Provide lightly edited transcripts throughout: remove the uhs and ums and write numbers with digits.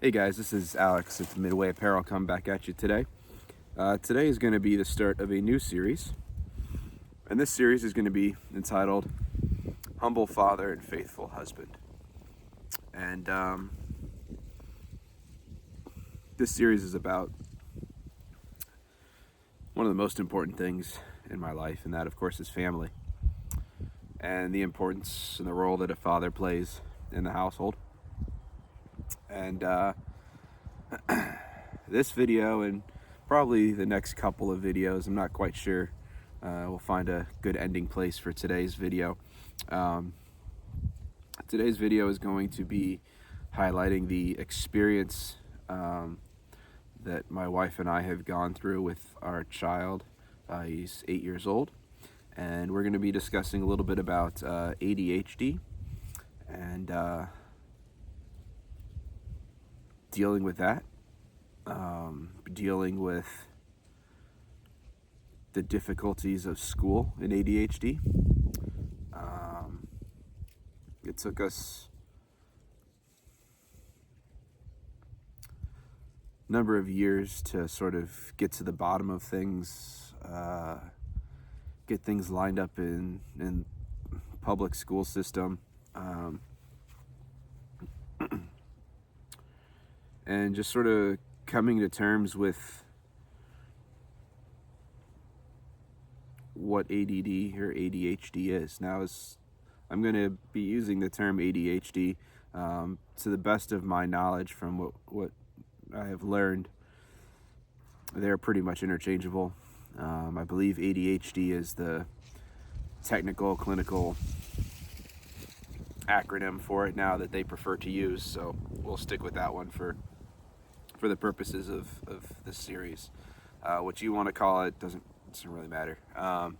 Hey guys, this is Alex at Midway Apparel coming back at you today. Today is going to be the start of a new series, and this series is going to be entitled Humble Father and Faithful Husband. And this series is about one of the most important things in my life, and that, of course, is family, and the importance and the role that a father plays in the household. And this video and probably the next couple of videos, I'm not quite sure, we'll find a good ending place for today's video. Today's video is going to be highlighting the experience that my wife and I have gone through with our child. He's 8 years old, and we're going to be discussing a little bit about ADHD and dealing with that, dealing with the difficulties of school in ADHD. It took us a number of years to sort of get to the bottom of things, get things lined up in public school system, and just sort of coming to terms with what ADD or ADHD is. Now, I'm going to be using the term ADHD to the best of my knowledge from what I have learned. They're pretty much interchangeable. I believe ADHD is the technical, clinical acronym for it now that they prefer to use, so we'll stick with that one for the purposes of this series. What you want to call it doesn't really matter. I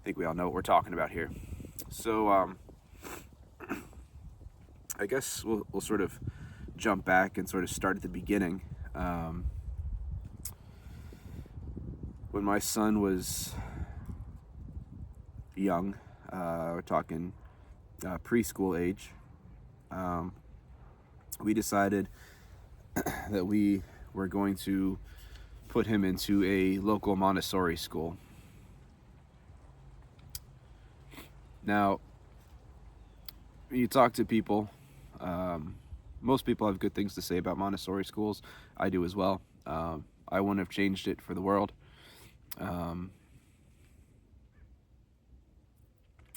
think we all know what we're talking about here. So I guess we'll sort of jump back and sort of start at the beginning. When my son was young, we're talking preschool age, we decided that we were going to put him into a local Montessori school. Now, when you talk to people, most people have good things to say about Montessori schools. I do as well. I wouldn't have changed it for the world.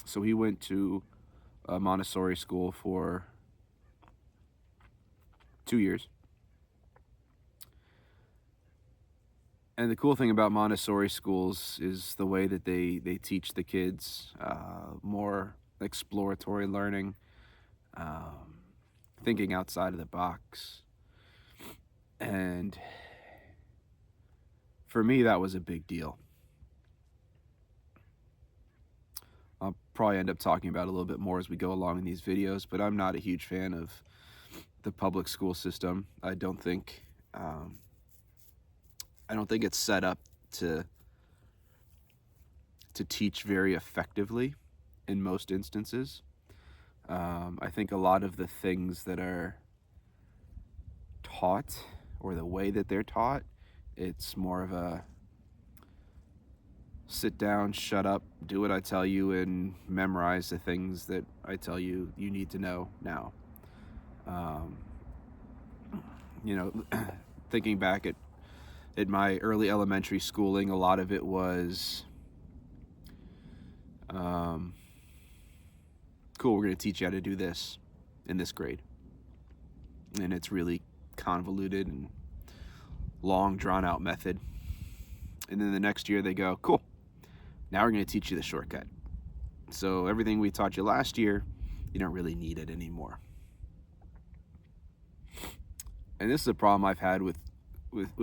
So he went to a Montessori school for 2 years. And the cool thing about Montessori schools is the way that they teach the kids more exploratory learning, thinking outside of the box. And for me, that was a big deal. I'll probably end up talking about it a little bit more as we go along in these videos, but I'm not a huge fan of the public school system. I don't think it's set up to teach very effectively in most instances. I think a lot of the things that are taught, or the way that they're taught, it's more of a sit down, shut up, do what I tell you, and memorize the things that I tell you need to know now. Thinking back at my early elementary schooling, a lot of it was, cool, we're going to teach you how to do this in this grade. And it's really convoluted and long, drawn-out method. And then the next year they go, cool, now we're going to teach you the shortcut. So everything we taught you last year, you don't really need it anymore. And this is a problem I've had with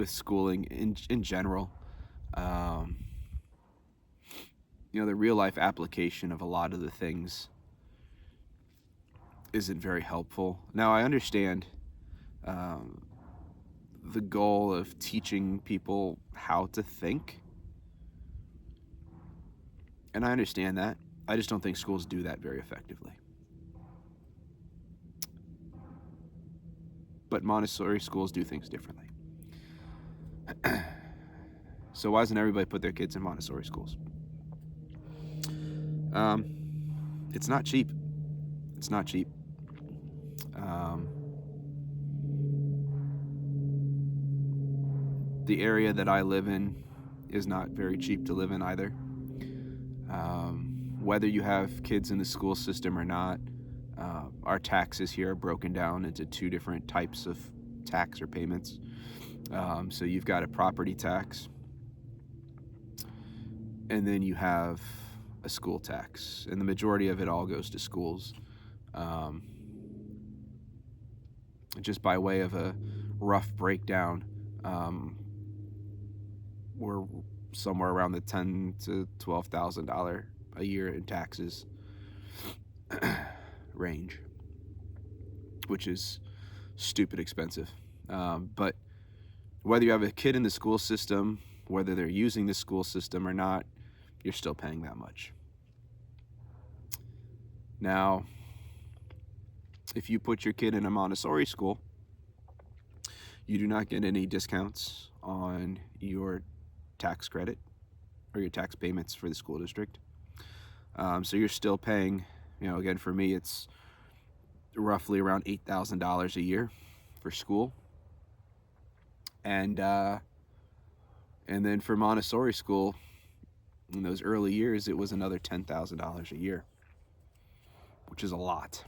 schooling in general. The real life application of a lot of the things isn't very helpful. Now, I understand the goal of teaching people how to think, and I understand that. I just don't think schools do that very effectively. but Montessori schools do things differently. So why doesn't everybody put their kids in Montessori schools? It's not cheap. It's not cheap. The area that I live in is not very cheap to live in either. Whether you have kids in the school system or not, our taxes here are broken down into two different types of tax or payments. So you've got a property tax, and then you have a school tax, and the majority of it all goes to schools. Just by way of a rough breakdown, we're somewhere around the $10,000 to $12,000 a year in taxes range, which is stupid expensive. But whether you have a kid in the school system, whether they're using the school system or not, you're still paying that much. Now, if you put your kid in a Montessori school, you do not get any discounts on your tax credit or your tax payments for the school district. So you're still paying, again, for me, it's roughly around $8,000 a year for school. And then for Montessori school, in those early years, it was another $10,000 a year, which is a lot.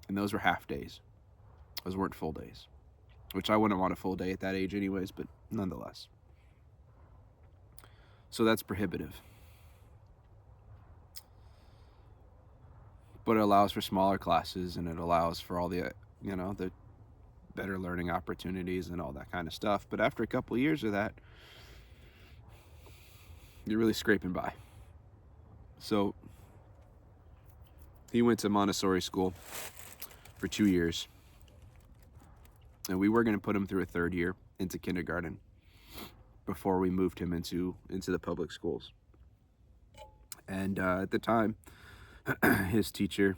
And those were half days. Those weren't full days, which I wouldn't want a full day at that age anyways, but nonetheless. So that's prohibitive. But it allows for smaller classes, and it allows for all the, the better learning opportunities and all that kind of stuff. But after a couple of years of that, you're really scraping by. So he went to Montessori school for 2 years, and we were going to put him through a third year into kindergarten before we moved him into the public schools. And at the time, his teacher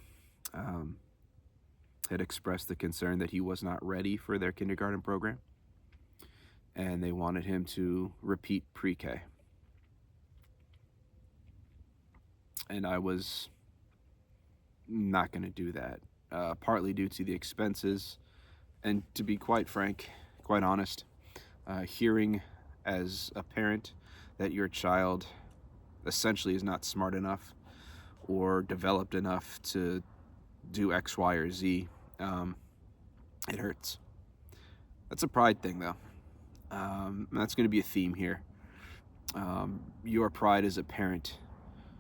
had expressed the concern that he was not ready for their kindergarten program, and they wanted him to repeat pre-K. And I was not going to do that, partly due to the expenses, and to be quite frank, quite honest, hearing as a parent that your child essentially is not smart enough or developed enough to do X, Y, or Z, it hurts. That's a pride thing, though. That's going to be a theme here. Your pride as a parent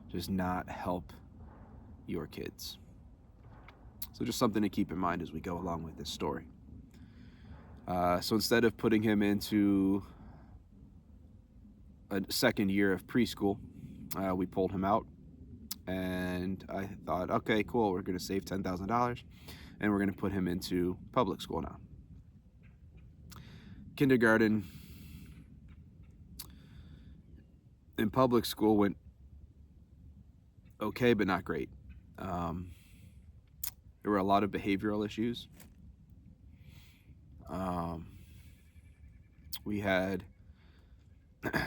does not help your kids. So just something to keep in mind as we go along with this story. So instead of putting him into a second year of preschool, we pulled him out, and I thought, okay, cool, we're going to save $10,000, and we're going to put him into public school now. Kindergarten in public school went okay, but not great. There were a lot of behavioral issues. We had a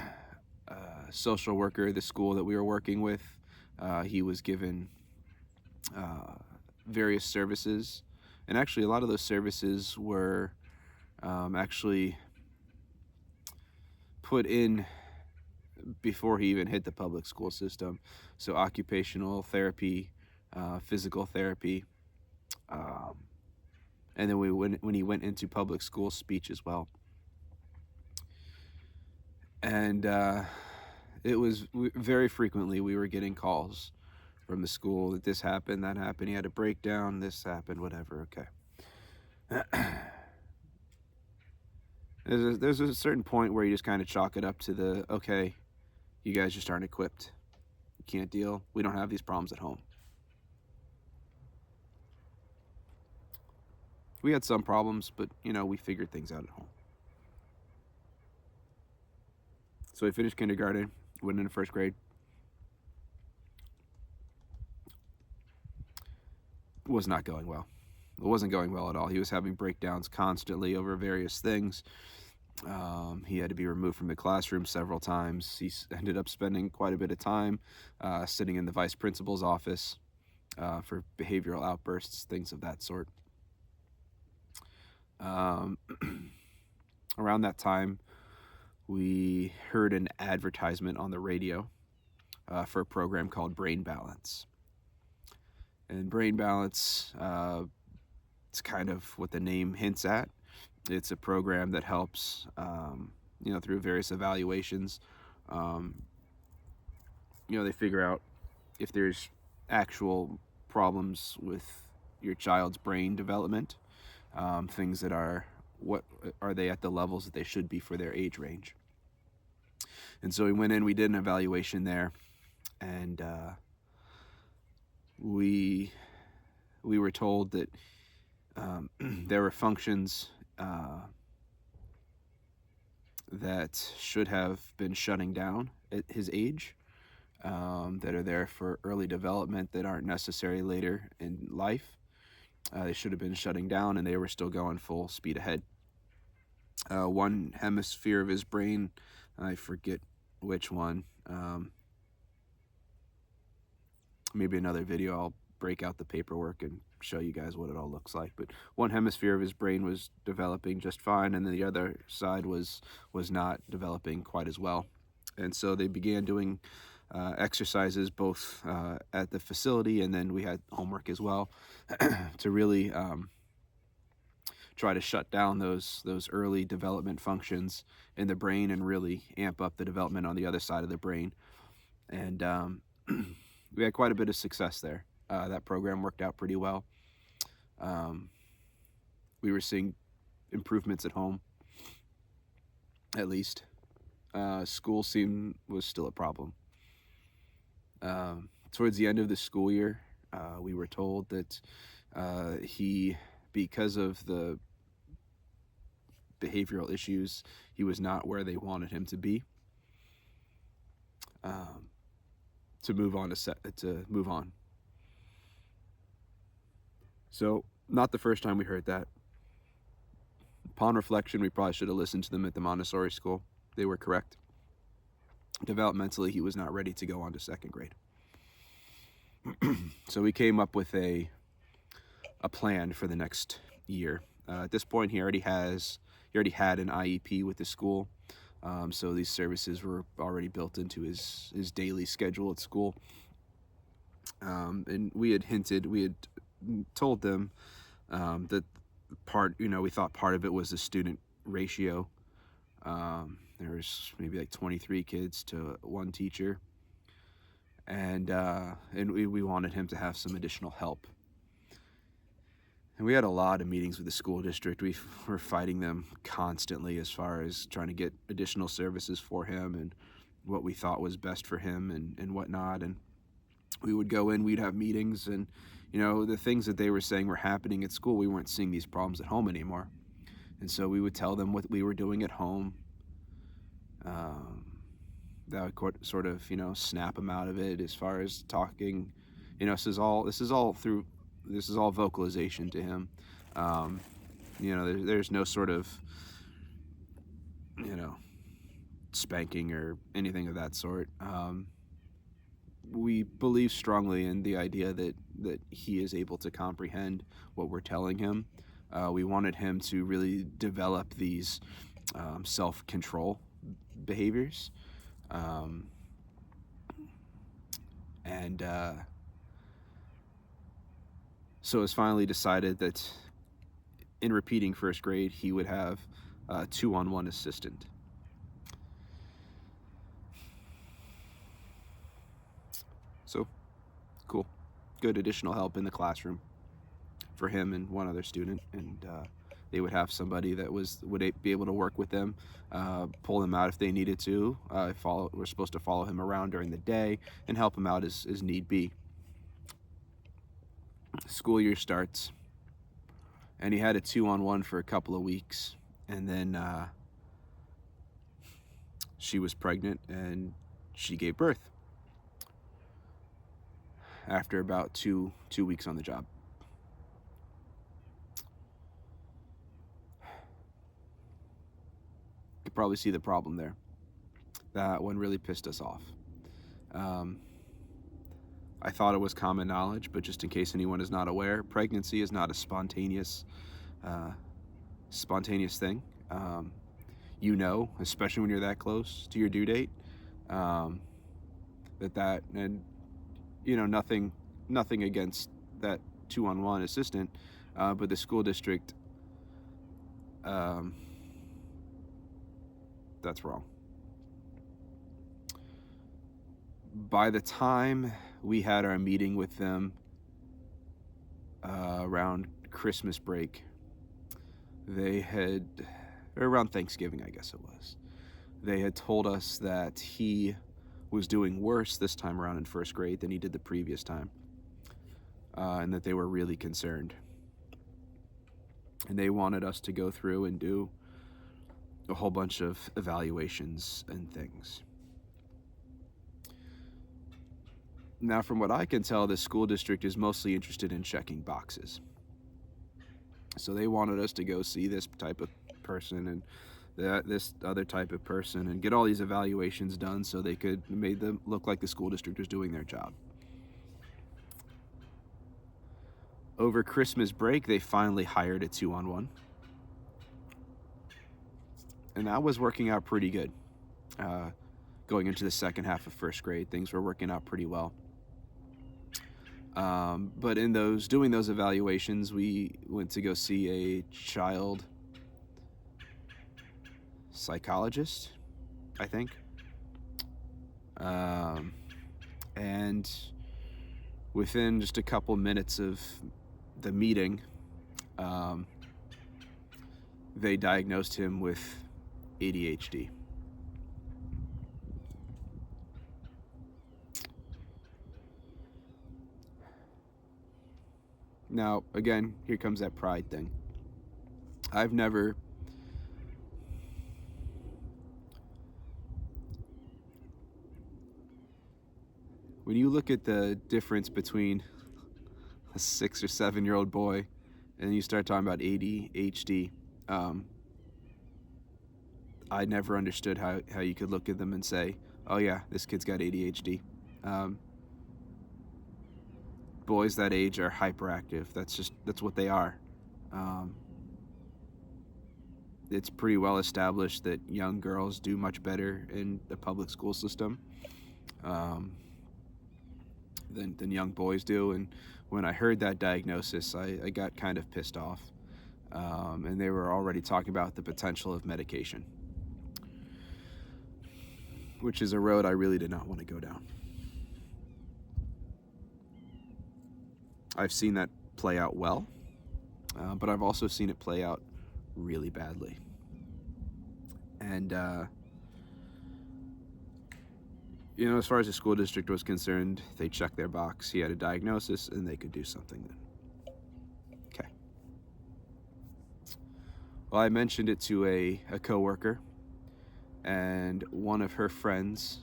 social worker at the school that we were working with. He was given various services, and actually a lot of those services were actually put in before he even hit the public school system. So occupational therapy, physical therapy, and then when he went into public school, speech as well. And it was very frequently we were getting calls from the school that this happened, that happened, he had a breakdown, this happened, whatever. Okay. There's a certain point where you just kind of chalk it up to okay, you guys just aren't equipped. You can't deal. We don't have these problems at home. We had some problems, but, we figured things out at home. So he finished kindergarten, went into first grade. Was not going well. it wasn't going well at all. He was having breakdowns constantly over various things. He had to be removed from the classroom several times. He ended up spending quite a bit of time sitting in the vice principal's office for behavioral outbursts, things of that sort. Um, around that time, we heard an advertisement on the radio for a program called Brain Balance. And Brain Balance, it's kind of what the name hints at. It's a program that helps, through various evaluations. They figure out if there's actual problems with your child's brain development, things that what are they at the levels that they should be for their age range. And so we went in, we did an evaluation there, and we were told that there were functions that should have been shutting down at his age, that are there for early development that aren't necessary later in life. They should have been shutting down, and they were still going full speed ahead. One hemisphere of his brain, I forget which one, maybe another video I'll break out the paperwork and show you guys what it all looks like. But one hemisphere of his brain was developing just fine, and then the other side was not developing quite as well. And so they began doing exercises both at the facility, and then we had homework as well to really try to shut down those early development functions in the brain and really amp up the development on the other side of the brain. And we had quite a bit of success there. That program worked out pretty well. We were seeing improvements at home, at least. School was still a problem. Towards the end of the school year, we were told that because of the behavioral issues, he was not where they wanted him to be. To move on. So, not the first time we heard that. Upon reflection, we probably should have listened to them at the Montessori school. They were correct. Developmentally, he was not ready to go on to second grade. So we came up with a plan for the next year. At this point, he already had an IEP with the school. So these services were already built into his daily schedule at school. And we had told them that we thought part of it was the student ratio. There was maybe like 23 kids to one teacher. And we wanted him to have some additional help. And we had a lot of meetings with the school district. We were fighting them constantly as far as trying to get additional services for him and what we thought was best for him and whatnot. And we would go in, we'd have meetings, and the things that they were saying were happening at school, we weren't seeing these problems at home anymore. And so we would tell them what we were doing at home. That would sort of snap them out of it as far as talking. This is all vocalization to him. There's no sort of spanking or anything of that sort. We believe strongly in the idea that he is able to comprehend what we're telling him. We wanted him to really develop these self-control behaviors. So it was finally decided that in repeating first grade, he would have a 2-on-1 assistant. So, cool. Good additional help in the classroom for him and one other student. And they would have somebody that would be able to work with them, pull them out if they needed to. We're supposed to follow him around during the day and help him out as need be. School year starts, and he had a 2-on-1 for a couple of weeks, and then she was pregnant and she gave birth after about two weeks on the job. probably see the problem there. That one really pissed us off. I thought it was common knowledge, but just in case anyone is not aware, pregnancy is not a spontaneous thing. Especially when you're that close to your due date, and nothing against that 2-on-1 assistant, but the school district, that's wrong. By the time we had our meeting with them around Christmas break, around Thanksgiving, I guess it was, they had told us that he was doing worse this time around in first grade than he did the previous time, and that they were really concerned. And they wanted us to go through and do a whole bunch of evaluations and things. Now, from what I can tell, the school district is mostly interested in checking boxes. So they wanted us to go see this type of person and this other type of person and get all these evaluations done so they could make them look like the school district was doing their job. Over Christmas break, they finally hired a 2-on-1. And that was working out pretty good. Going into the second half of first grade, things were working out pretty well. But in doing those evaluations, we went to go see a child psychologist, I think. And within just a couple minutes of the meeting, they diagnosed him with ADHD. Now, again, here comes that pride thing. When you look at the difference between a 6 or 7-year-old boy and you start talking about ADHD, I never understood how you could look at them and say, oh yeah, this kid's got ADHD. Boys that age are hyperactive. That's what they are. It's pretty well established that young girls do much better in the public school system than young boys do. And when I heard that diagnosis, I got kind of pissed off. And they were already talking about the potential of medication, which is a road I really did not want to go down. I've seen that play out well, but I've also seen it play out really badly. And, as far as the school district was concerned, they checked their box. He had a diagnosis, and they could do something then. Okay. Well, I mentioned it to a coworker, and one of her friends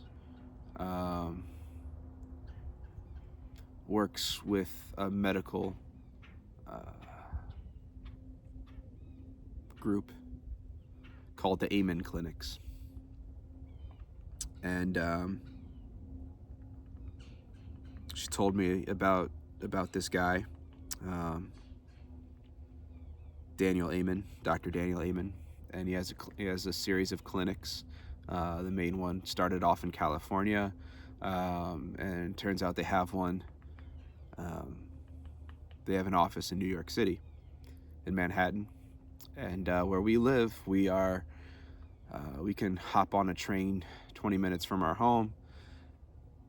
works with a medical group called the Amen Clinics. And she told me about this guy, Dr. Daniel Amen, and he has a series of clinics. The main one started off in California, and it turns out they have one. They have an office in New York City, in Manhattan, and where we live, we can hop on a train 20 minutes from our home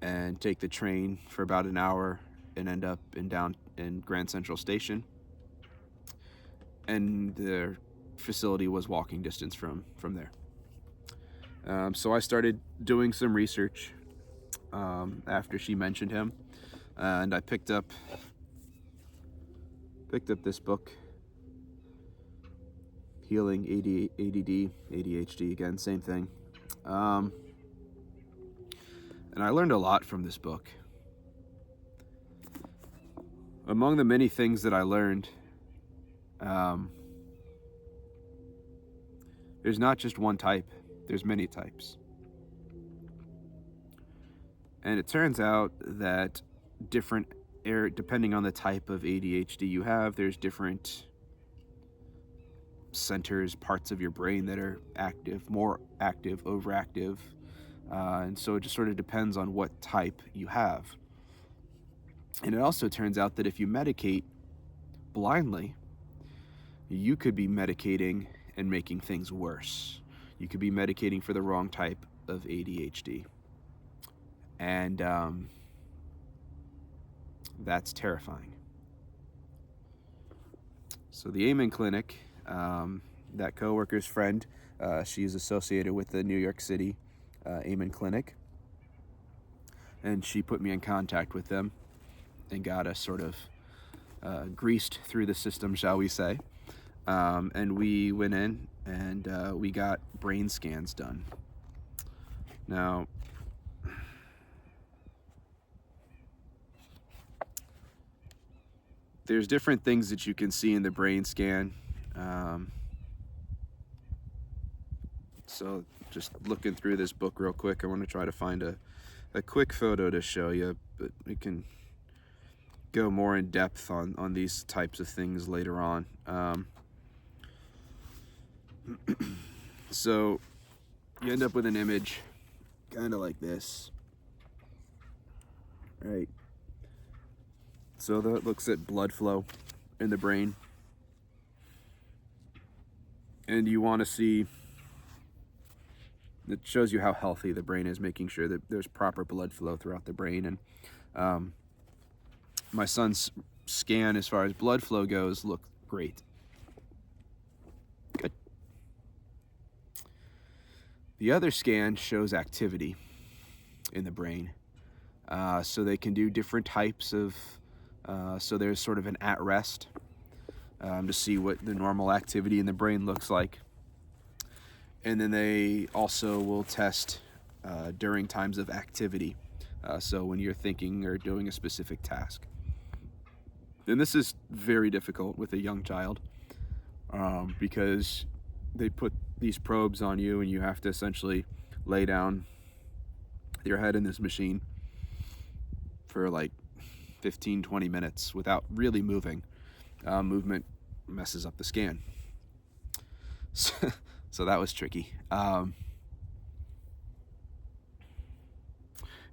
and take the train for about an hour and end up in Grand Central Station. And their facility was walking distance from there. So I started doing some research after she mentioned him, and I picked up this book, Healing ADD, ADHD, again, same thing. And I learned a lot from this book. Among the many things that I learned, there's not just one type. There's many types. And it turns out that depending on the type of ADHD you have, there's different centers, parts of your brain that are active, more active, overactive. And so it just sort of depends on what type you have. And it also turns out that if you medicate blindly, you could be medicating and making things worse. You could be medicating for the wrong type of ADHD. And that's terrifying. So the Amen Clinic, that coworker's friend, she's associated with the New York City Amen Clinic, and she put me in contact with them and got us sort of greased through the system, shall we say. And we went in and we got brain scans done. Now, there's different things that you can see in the brain scan. So just looking through this book real quick, I want to try to find a quick photo to show you, but we can go more in depth on these types of things later on. So you end up with an image kind of like this, right? So that looks at blood flow in the brain, and you want to see, it shows you how healthy the brain is, making sure that there's proper blood flow throughout the brain. And my son's scan, as far as blood flow goes, looked great. Good. The other scan shows activity in the brain. So they can do different types of, so there's sort of an at rest to see what the normal activity in the brain looks like. And then they also will test during times of activity. So when you're thinking or doing a specific task. And this is very difficult with a young child because they put these probes on you and you have to essentially lay down your head in this machine for like 15-20 minutes without really moving. Movement messes up the scan. So that was tricky. And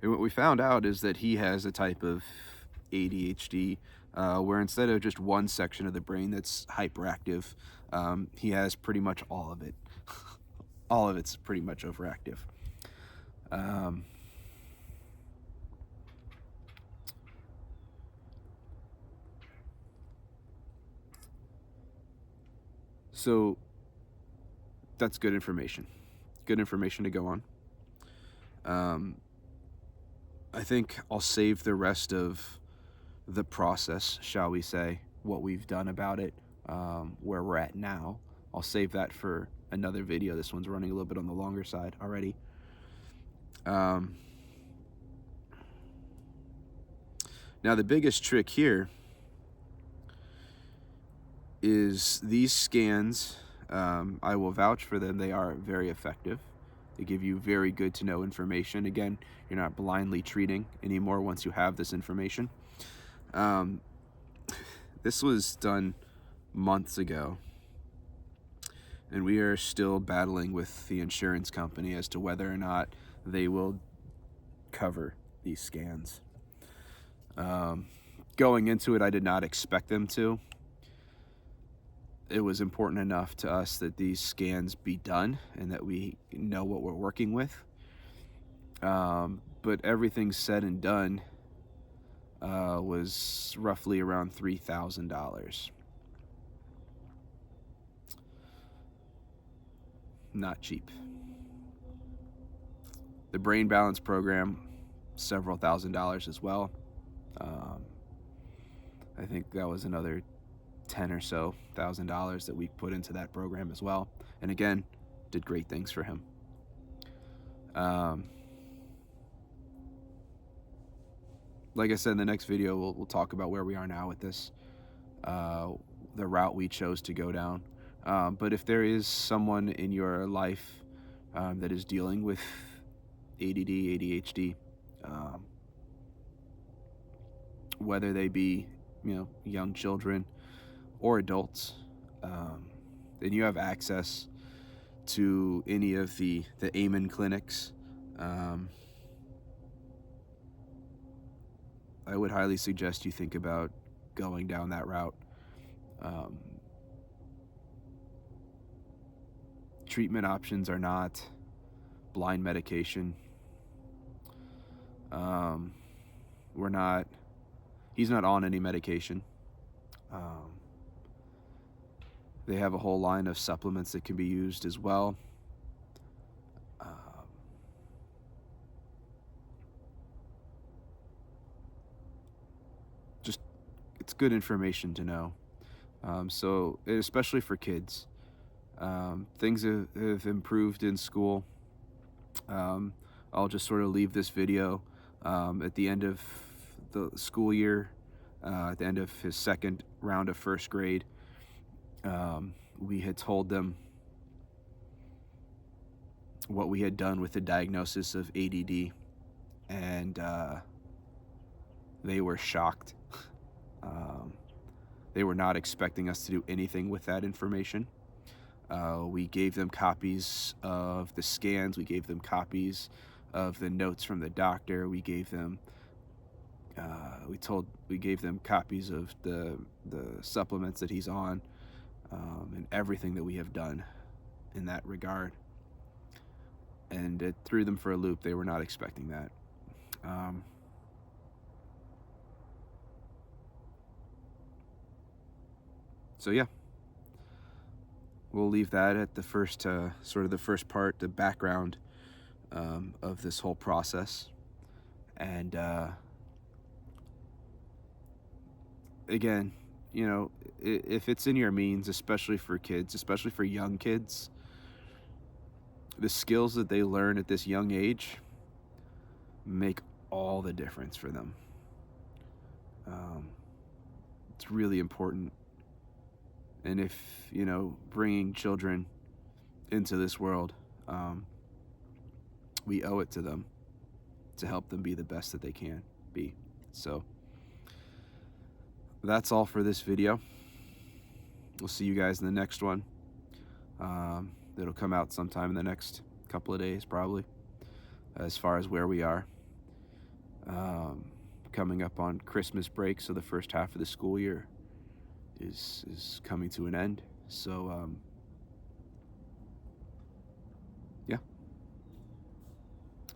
what we found out is that he has a type of ADHD where instead of just one section of the brain that's hyperactive, he has pretty much all of it. All of it's pretty much overactive. So that's good information. Good information to go on. I think I'll save the rest of the process, shall we say, what we've done about it, where we're at now. I'll save that for another video. This one's running a little bit on the longer side already. Now the biggest trick here is these scans. I will vouch for them. They are very effective. They give you very good to know information. Again, you're not blindly treating anymore once you have this information. This was done months ago, and we are still battling with the insurance company as to whether or not they will cover these scans. Going into it, I did not expect them to. It was important enough to us that these scans be done and that we know what we're working with. But everything said and done was roughly around $3,000. Not cheap. The brain balance program, several $1,000s as well. I think that was another $10,000 or so that we put into that program as well. And again, did great things for him. Like I said, in the next video, we'll talk about where we are now with this, the route we chose to go down. But if there is someone in your life that is dealing with ADD, ADHD, um, whether they be, young children or adults. Um, then you have access to any of the Amen clinics. Um, I would highly suggest you think about going down that route. Um, Treatment options are not blind medication. Um, we're not, he's not on any medication. Um, they have a whole line of supplements that can be used as well. Just, it's good information to know. So, especially for kids, things have improved in school. I'll just sort of leave this video at the end of the school year, at the end of his second round of first grade. We had told them what we had done with the diagnosis of ADD, and they were shocked. They were not expecting us to do anything with that information. We gave them copies of the scans. We gave them copies of the notes from the doctor. We gave them we gave them copies of the supplements that he's on, and everything that we have done in that regard. And it threw them for a loop. They were not expecting that. So yeah, we'll leave that at the first, sort of the first part, the background of this whole process. And again, if it's in your means, especially for kids, especially for young kids, the skills that they learn at this young age make all the difference for them. It's really important. And if, bringing children into this world, we owe it to them to help them be the best that they can be. So that's all for this video. We'll see you guys in the next one. It'll come out sometime in the next couple of days, probably, as far as where we are. Coming up on Christmas break, so the first half of the school year is coming to an end. So yeah,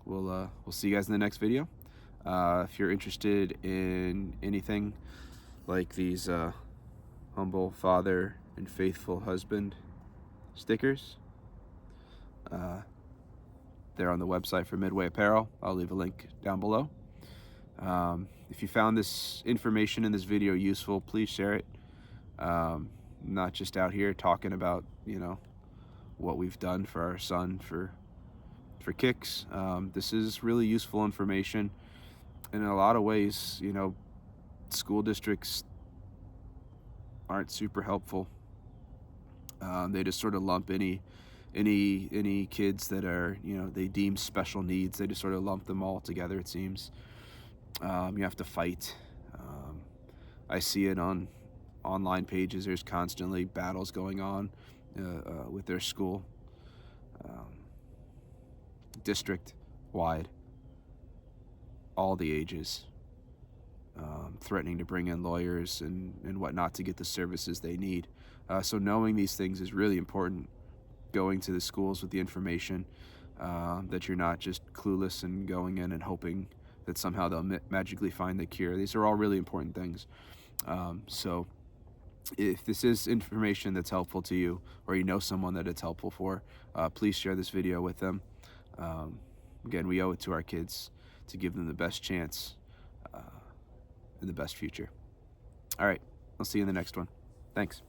we'll see you guys in the next video. If you're interested in anything like these humble father and faithful husband stickers, they're on the website for Midway Apparel. I'll leave a link down below. If you found this information in this video useful, please share it. Not just out here talking about, what we've done for our son for kicks. This is really useful information. And in a lot of ways, school districts aren't super helpful. They just sort of lump any kids that are, they deem special needs. They just sort of lump them all together, it seems. You have to fight. I see it on online pages. There's constantly battles going on with their school, district wide, all the ages, threatening to bring in lawyers and whatnot to get the services they need. So knowing these things is really important. Going to the schools with the information, that you're not just clueless and going in and hoping that somehow they'll magically find the cure. These are all really important things. So if this is information that's helpful to you, or you know someone that it's helpful for, please share this video with them. Again, we owe it to our kids to give them the best chance and the best future. All right, I'll see you in the next one. Thanks.